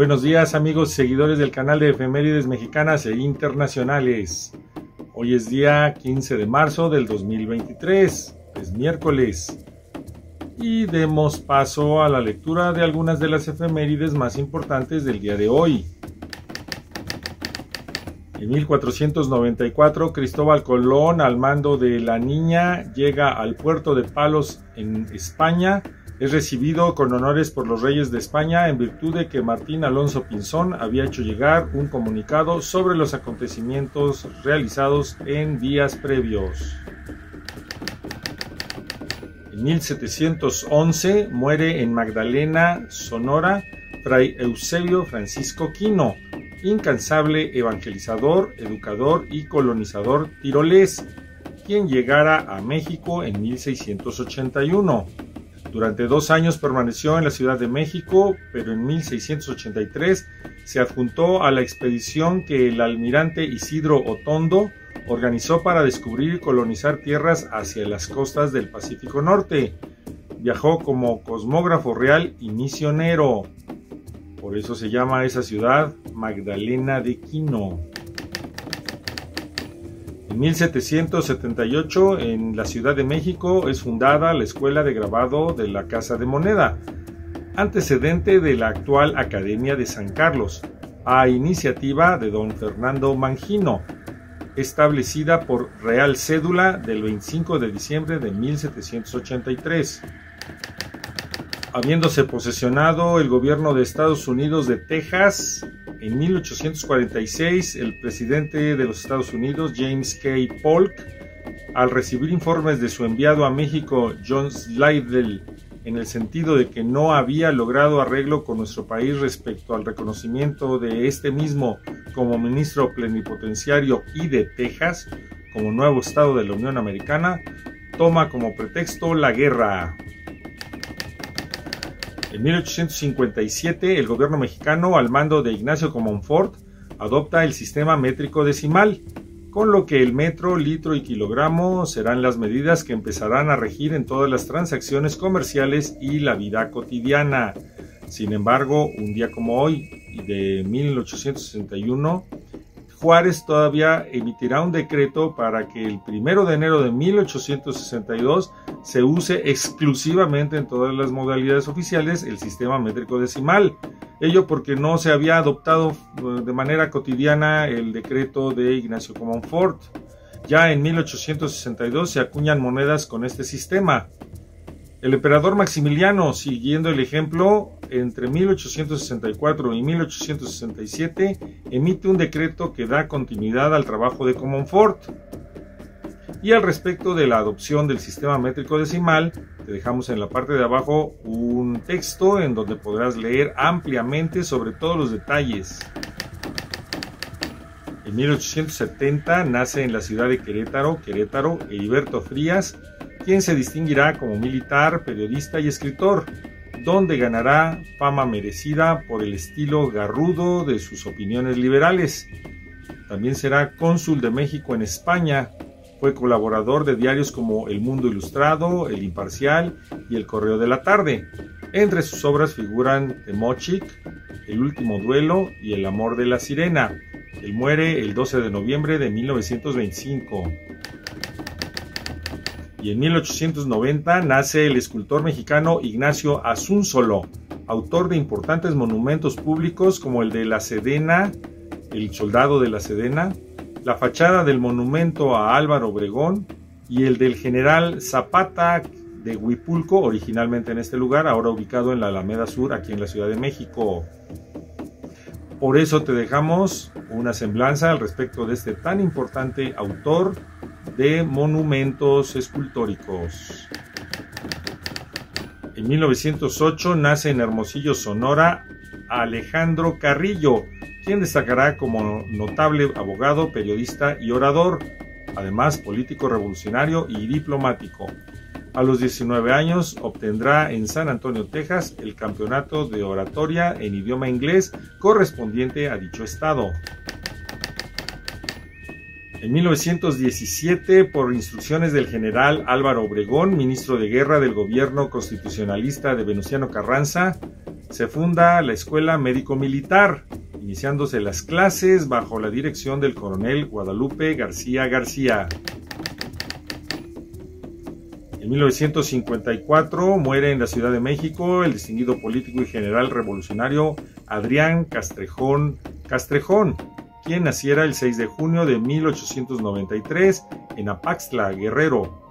Buenos días amigos y seguidores del canal de efemérides mexicanas e internacionales. Hoy es día 15 de marzo del 2023, es miércoles. Y demos paso a la lectura de algunas de las efemérides más importantes del día de hoy. En 1494, Cristóbal Colón, al mando de la Niña, llega al puerto de Palos en España. Es recibido con honores por los reyes de España en virtud de que Martín Alonso Pinzón había hecho llegar un comunicado sobre los acontecimientos realizados en días previos. En 1711 muere en Magdalena, Sonora, Fray Eusebio Francisco Quino, incansable evangelizador, educador y colonizador tirolés, quien llegara a México en 1681. Durante 2 años permaneció en la Ciudad de México, pero en 1683 se adjuntó a la expedición que el almirante Isidro Otondo organizó para descubrir y colonizar tierras hacia las costas del Pacífico Norte. Viajó como cosmógrafo real y misionero. Por eso se llama esa ciudad Magdalena de Quino. En 1778, en la Ciudad de México, es fundada la Escuela de Grabado de la Casa de Moneda, antecedente de la actual Academia de San Carlos, a iniciativa de don Fernando Mangino, establecida por Real Cédula del 25 de diciembre de 1783. Habiéndose posesionado el gobierno de Estados Unidos de Texas, en 1846 el presidente de los Estados Unidos, James K. Polk, al recibir informes de su enviado a México, John Slidell, en el sentido de que no había logrado arreglo con nuestro país respecto al reconocimiento de este mismo como ministro plenipotenciario y de Texas como nuevo estado de la Unión Americana, toma como pretexto la guerra. En 1857, el gobierno mexicano, al mando de Ignacio Comonfort, adopta el sistema métrico decimal, con lo que el metro, litro y kilogramo serán las medidas que empezarán a regir en todas las transacciones comerciales y la vida cotidiana. Sin embargo, un día como hoy, de 1861, Juárez todavía emitirá un decreto para que el 1 de enero de 1862 se use exclusivamente en todas las modalidades oficiales el sistema métrico decimal. Ello porque no se había adoptado de manera cotidiana el decreto de Ignacio Comonfort. Ya en 1862 se acuñan monedas con este sistema. El emperador Maximiliano, siguiendo el ejemplo, entre 1864 y 1867 emite un decreto que da continuidad al trabajo de Comonfort. Y al respecto de la adopción del sistema métrico decimal, te dejamos en la parte de abajo un texto en donde podrás leer ampliamente sobre todos los detalles. En 1870 nace en la ciudad de Querétaro, Heriberto Frías, quien se distinguirá como militar, periodista y escritor, donde ganará fama merecida por el estilo garrudo de sus opiniones liberales. También será cónsul de México en España. Fue colaborador de diarios como El Mundo Ilustrado, El Imparcial y El Correo de la Tarde. Entre sus obras figuran Temochic, El Último Duelo y El Amor de la Sirena. Él muere el 12 de noviembre de 1925. Y en 1890 nace el escultor mexicano Ignacio Asúnzolo, autor de importantes monumentos públicos como el de la Sedena, el Soldado de la Sedena, la fachada del monumento a Álvaro Obregón y el del General Zapata de Huipulco, originalmente en este lugar, ahora ubicado en la Alameda Sur, aquí en la Ciudad de México. Por eso te dejamos una semblanza al respecto de este tan importante autor de monumentos escultóricos. En 1908 nace en Hermosillo, Sonora, Alejandro Carrillo, quien destacará como notable abogado, periodista y orador, además político revolucionario y diplomático. A los 19 años obtendrá en San Antonio, Texas, el campeonato de oratoria en idioma inglés correspondiente a dicho estado. En 1917, por instrucciones del general Álvaro Obregón, ministro de Guerra del gobierno constitucionalista de Venustiano Carranza, se funda la Escuela Médico-Militar, iniciándose las clases bajo la dirección del coronel Guadalupe García García. En 1954 muere en la Ciudad de México el distinguido político y general revolucionario Adrián Castrejón Castrejón, quien naciera el 6 de junio de 1893 en Apaxtla, Guerrero.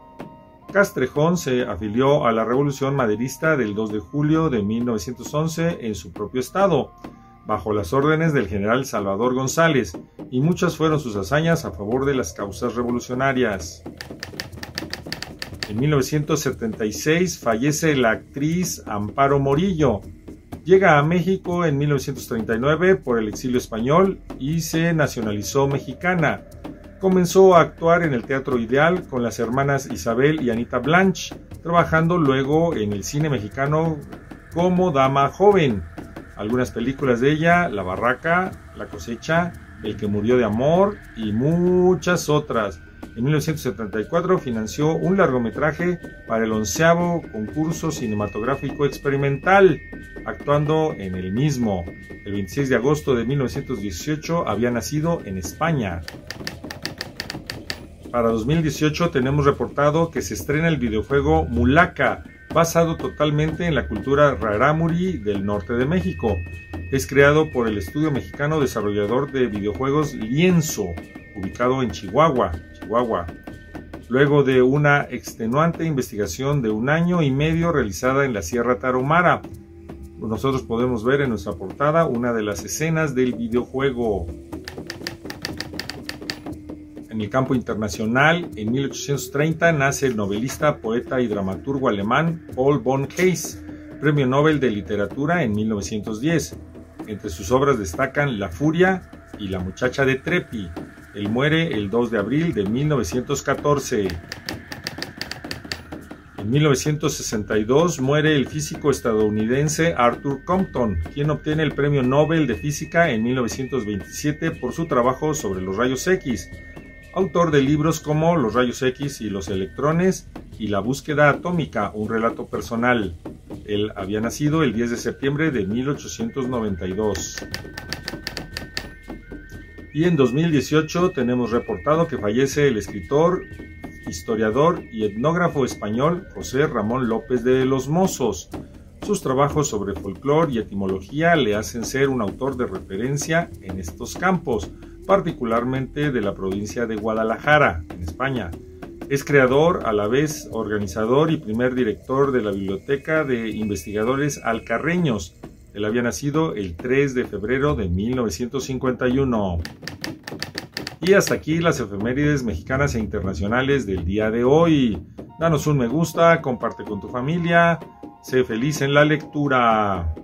Castrejón se afilió a la Revolución Maderista del 2 de julio de 1911 en su propio estado, bajo las órdenes del general Salvador González, y muchas fueron sus hazañas a favor de las causas revolucionarias. En 1976 fallece la actriz Amparo Morillo. Llega a México en 1939 por el exilio español y se nacionalizó mexicana. Comenzó a actuar en el Teatro Ideal con las hermanas Isabel y Anita Blanch, trabajando luego en el cine mexicano como dama joven. Algunas películas de ella: La Barraca, La Cosecha, El que murió de amor y muchas otras. En 1974 financió un largometraje para el 11º concurso cinematográfico experimental, actuando en el mismo. El 26 de agosto de 1918 había nacido en España. Para 2018 tenemos reportado que se estrena el videojuego Mulaka, basado totalmente en la cultura rarámuri del norte de México. Es creado por el estudio mexicano desarrollador de videojuegos Lienzo, ubicado en Chihuahua. Luego de una extenuante investigación de 1 año y medio realizada en la Sierra Tarahumara, nosotros podemos ver en nuestra portada una de las escenas del videojuego. En el campo internacional, en 1830 nace el novelista, poeta y dramaturgo alemán Paul von Heyse, Premio Nobel de Literatura en 1910. Entre sus obras destacan La Furia y La muchacha de Trepi. Él muere el 2 de abril de 1914. En 1962 muere el físico estadounidense Arthur Compton, quien obtiene el Premio Nobel de Física en 1927 por su trabajo sobre los rayos X, autor de libros como Los rayos X y los electrones y La búsqueda atómica, un relato personal. Él había nacido el 10 de septiembre de 1892. Y en 2018 tenemos reportado que fallece el escritor, historiador y etnógrafo español José Ramón López de los Mozos. Sus trabajos sobre folclore y etimología le hacen ser un autor de referencia en estos campos, particularmente de la provincia de Guadalajara, en España. Es creador, a la vez organizador y primer director de la Biblioteca de Investigadores Alcarreños. Él había nacido el 3 de febrero de 1951. Y hasta aquí las efemérides mexicanas e internacionales del día de hoy. Danos un me gusta, comparte con tu familia, sé feliz en la lectura.